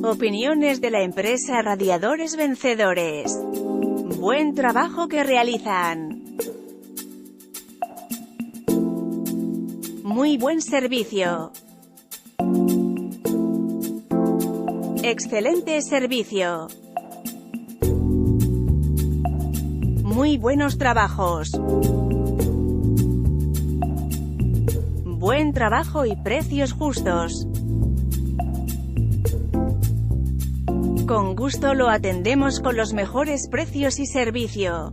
Opiniones de la empresa Radiadores Vencedores. Buen trabajo que realizan. Muy buen servicio. Excelente servicio. Muy buenos trabajos. Buen trabajo y precios justos. Con gusto lo atendemos con los mejores precios y servicio.